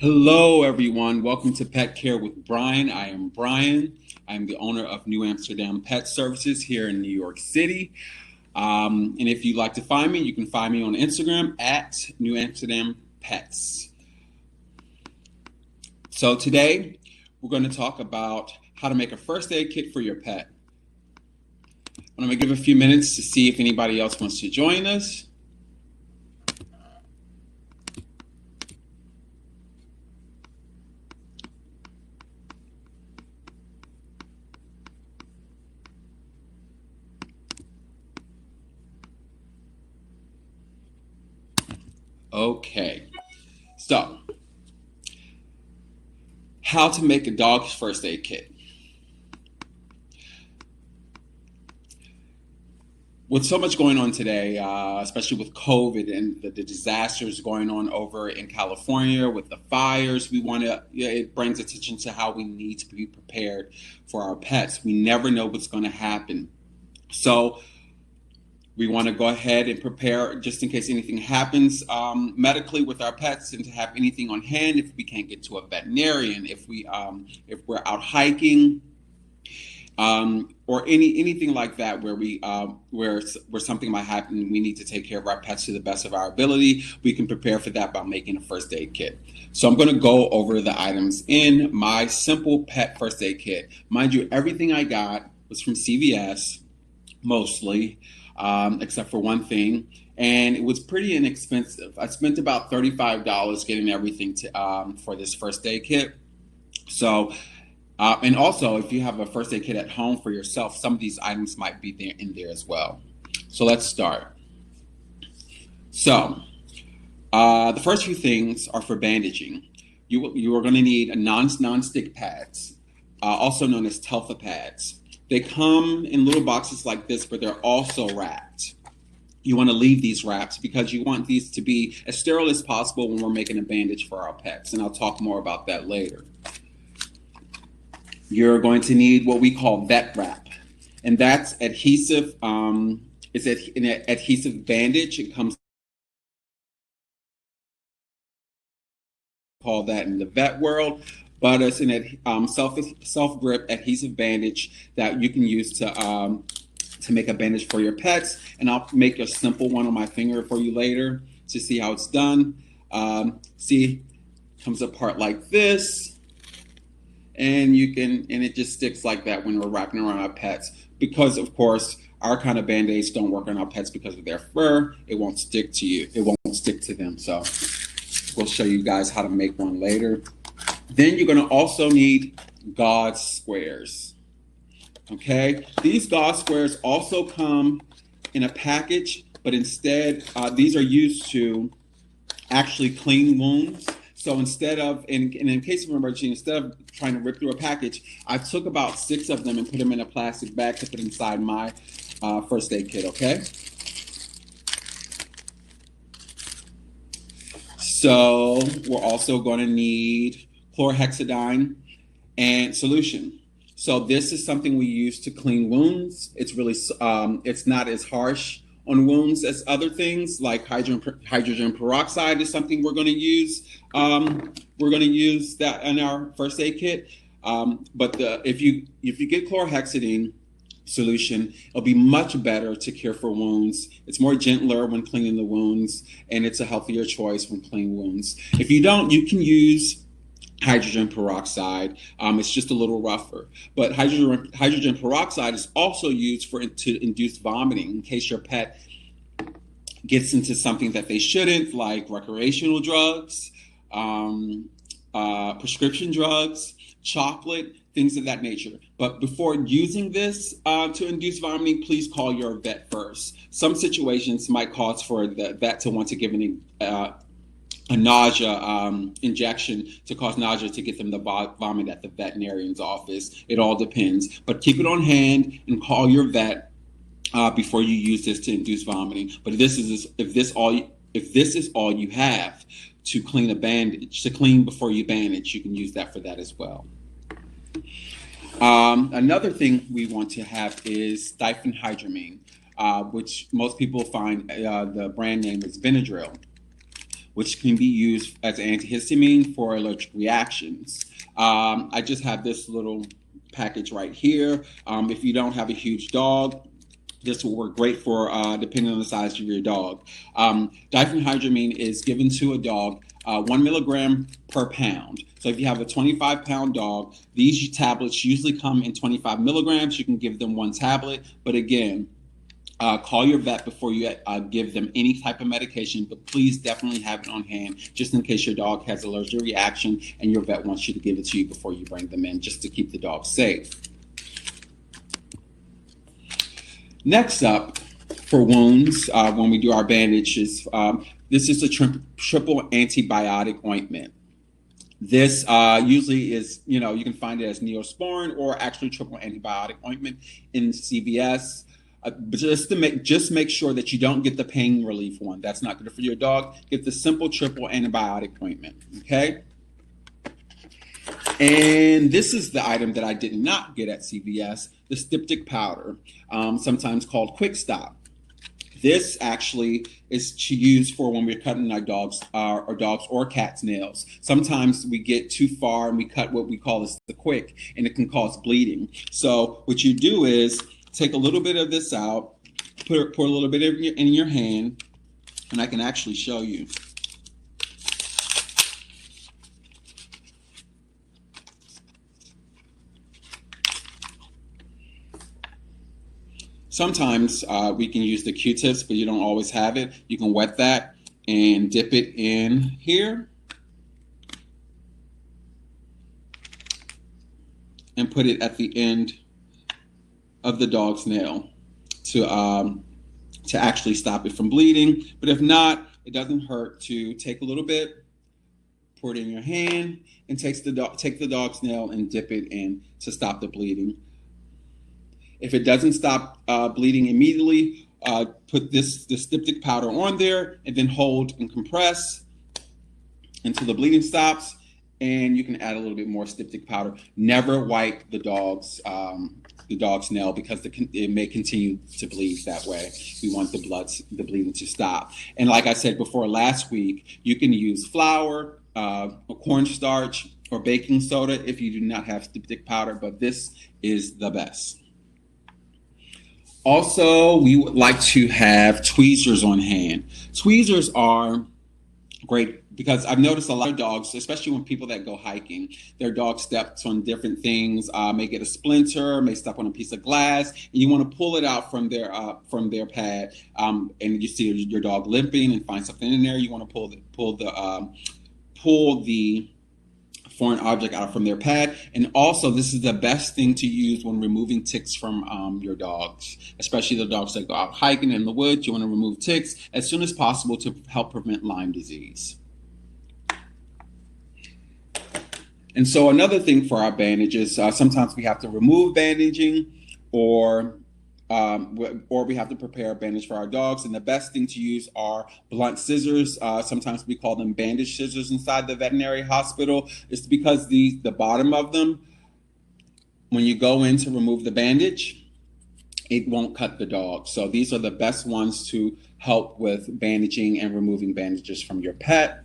Hello, everyone. Welcome to Pet Care with Brian. I am Brian. I'm the owner of New Amsterdam Pet Services here in New York City. And if you'd like to find me, you can find me on Instagram at New Amsterdam Pets. So today, we're going to talk about how to make a first aid kit for your pet. I'm going to give a few minutes to see if anybody else wants to join us. Okay, so how to make a dog's first aid kit. With so much going on today, especially with COVID and the disasters going on over in California with the fires, it brings attention to how we need to be prepared for our pets. We never know what's going to happen. So we want to go ahead and prepare just in case anything happens medically with our pets, and to have anything on hand if we can't get to a veterinarian, if we're out hiking, or anything like that where something might happen. We need to take care of our pets to the best of our ability. We can prepare for that by making a first aid kit. So I'm going to go over the items in my simple pet first aid kit. Mind you, everything I got was from CVS, mostly. Except for one thing, and it was pretty inexpensive. I spent about $35 getting everything for this first aid kit. So, and also, if you have a first aid kit at home for yourself, some of these items might be in there as well. So let's start. So, the first few things are for bandaging. You are going to need non-stick pads, also known as Telfa pads. They come in little boxes like this, but they're also wrapped. You want to leave these wraps because you want these to be as sterile as possible when we're making a bandage for our pets. And I'll talk more about that later. You're going to need what we call vet wrap. And that's adhesive. It's an adhesive bandage. It comes called that in the vet world. But it's an self-grip adhesive bandage that you can use to make a bandage for your pets. And I'll make a simple one on my finger for you later to see how it's done. See, comes apart like this, and it just sticks like that when we're wrapping around our pets. Because of course, our kind of band-aids don't work on our pets because of their fur. It won't stick to you. It won't stick to them. So we'll show you guys how to make one later. Then you're going to also need gauze squares. Okay, these gauze squares also come in a package, but instead these are used to actually clean wounds. So instead of, in case of emergency, instead of trying to rip through a package, I took about 6 of them and put them in a plastic bag to put inside my first aid kit. Okay. So we're also going to need chlorhexidine and solution. So this is something we use to clean wounds. It's really, it's not as harsh on wounds as other things like hydrogen peroxide is something we're going to use. We're going to use that in our first aid kit. But if you get chlorhexidine solution, it'll be much better to cure for wounds. It's more gentler when cleaning the wounds, and it's a healthier choice when cleaning wounds. If you don't, you can use hydrogen peroxide. It's just a little rougher, but hydrogen peroxide is also used to induce vomiting in case your pet gets into something that they shouldn't, like recreational drugs, prescription drugs, chocolate, things of that nature. But before using this to induce vomiting, please call your vet first. Some situations might cause for the vet to want to give a nausea injection to cause nausea to get them to vomit at the veterinarian's office. It all depends, but keep it on hand and call your vet before you use this to induce vomiting. But if this is all you have to clean a bandage, to clean before you bandage, you can use that for that as well. Another thing we want to have is diphenhydramine, which most people find the brand name is Benadryl. which can be used as an antihistamine for allergic reactions. I just have this little package right here. If you don't have a huge dog, this will work great for depending on the size of your dog. Diphenhydramine is given to a dog 1 milligram per pound. So if you have a 25-pound dog, these tablets usually come in 25 milligrams. You can give them 1 tablet, but again, call your vet before you give them any type of medication, but please definitely have it on hand just in case your dog has an allergic reaction and your vet wants you to give it to you before you bring them in, just to keep the dog safe. Next up, for wounds, when we do our bandages, this is a triple antibiotic ointment. This usually is, you can find it as Neosporin or actually triple antibiotic ointment in CVS. But just make sure that you don't get the pain relief one. That's not good for your dog. Get the simple triple antibiotic ointment, okay? And this is the item that I did not get at CVS, the styptic powder, sometimes called Quick Stop. This actually is to use for when we're cutting our dogs or cats' nails. Sometimes we get too far and we cut what we call the quick, and it can cause bleeding. So what you do is take a little bit of this out, pour a little bit in your hand, and I can actually show you. Sometimes we can use the Q-tips, but you don't always have it. You can wet that and dip it in here and put it at the end of the dog's nail to actually stop it from bleeding. But if not, it doesn't hurt to take a little bit, pour it in your hand, and take the dog's nail and dip it in to stop the bleeding. If it doesn't stop bleeding immediately, put the styptic powder on there and then hold and compress until the bleeding stops. And you can add a little bit more styptic powder. Never wipe the dog's nail because it may continue to bleed that way. We want the bleeding to stop. And like I said before last week, you can use flour, cornstarch, or baking soda if you do not have styptic powder, but this is the best. Also, we would like to have tweezers on hand. Tweezers are great because I've noticed a lot of dogs, especially when people that go hiking, their dog steps on different things, may get a splinter, may step on a piece of glass, and you want to pull it out from their pad, and you see your dog limping and find something in there. You want to pull the foreign object out from their pad. And also, this is the best thing to use when removing ticks from your dogs, especially the dogs that go out hiking in the woods. You want to remove ticks as soon as possible to help prevent Lyme disease. And so another thing for our bandages, sometimes we have to remove bandaging or we have to prepare a bandage for our dogs. And the best thing to use are blunt scissors. Sometimes we call them bandage scissors inside the veterinary hospital. It's because the bottom of them, when you go in to remove the bandage, it won't cut the dog. So these are the best ones to help with bandaging and removing bandages from your pet.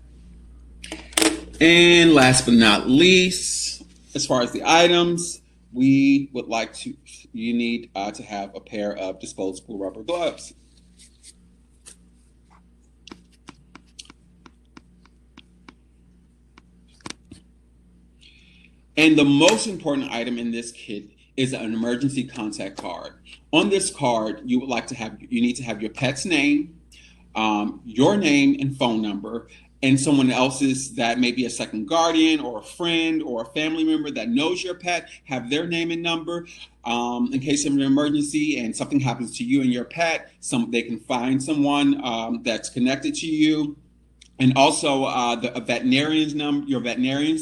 And last but not least, as far as the items, you need to have a pair of disposable rubber gloves. And the most important item in this kit is an emergency contact card. On this card, you need to have your pet's name, your name and phone number, and someone else's that may be a second guardian or a friend or a family member that knows your pet, have their name and number in case of an emergency and something happens to you and your pet. They can find someone that's connected to you. And also your veterinarian's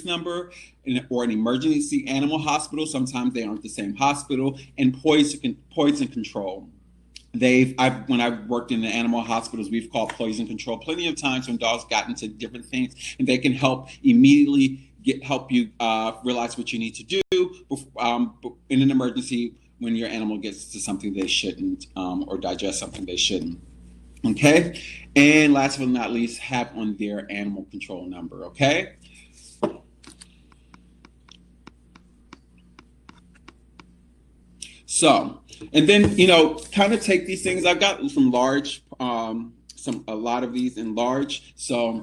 number, or an emergency animal hospital. Sometimes they aren't the same hospital. And poison control. When I've worked in the animal hospitals, we've called poison control plenty of times when dogs got into different things, and they can help immediately help you realize what you need to do in an emergency when your animal gets to something they shouldn't or digest something they shouldn't. Okay. And last but not least, have on their animal control number. Okay. So, and then, kind of take these things. I've got some large, a lot of these in large. So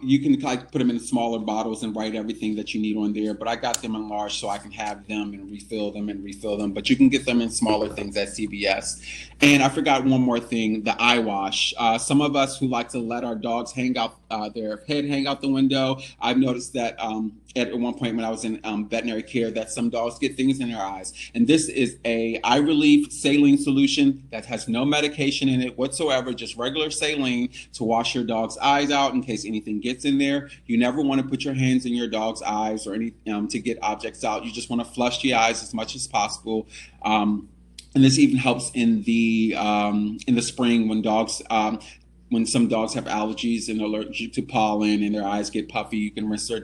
you can like put them in smaller bottles and write everything that you need on there. But I got them in large so I can have them and refill them and refill them. But you can get them in smaller things at CVS. And I forgot one more thing, the eye wash. Some of us who like to let our dogs hang out, their head hang out the window. I've noticed that at one point when I was in veterinary care that some dogs get things in their eyes. And this is a eye relief saline solution that has no medication in it whatsoever, just regular saline to wash your dog's eyes out in case anything gets in there. You never want to put your hands in your dog's eyes or any to get objects out. You just want to flush the eyes as much as possible. And this even helps in the spring when some dogs have allergies and allergic to pollen and their eyes get puffy. You can rinse their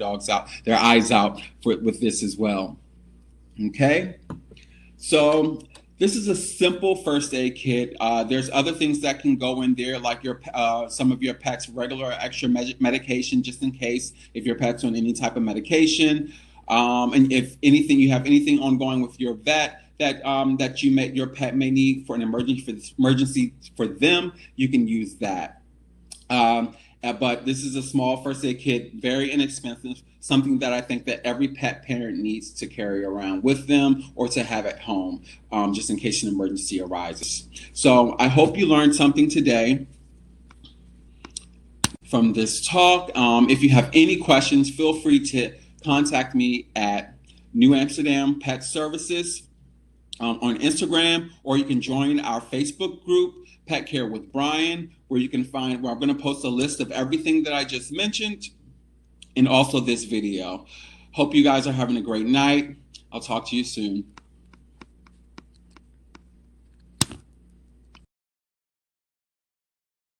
eyes out with this as well. Okay, so this is a simple first aid kit. There's other things that can go in there, like some of your pet's regular or extra medication, just in case if your pet's on any type of medication, and if anything you have anything ongoing with your vet that your pet may need for an emergency for them, you can use that. But this is a small first aid kit, very inexpensive, something that I think that every pet parent needs to carry around with them or to have at home, just in case an emergency arises. So I hope you learned something today from this talk. If you have any questions, feel free to contact me at New Amsterdam Pet Services on Instagram, or you can join our Facebook group, Pet Care with Brian, where I'm going to post a list of everything that I just mentioned and also this video. Hope you guys are having a great night. I'll talk to you soon.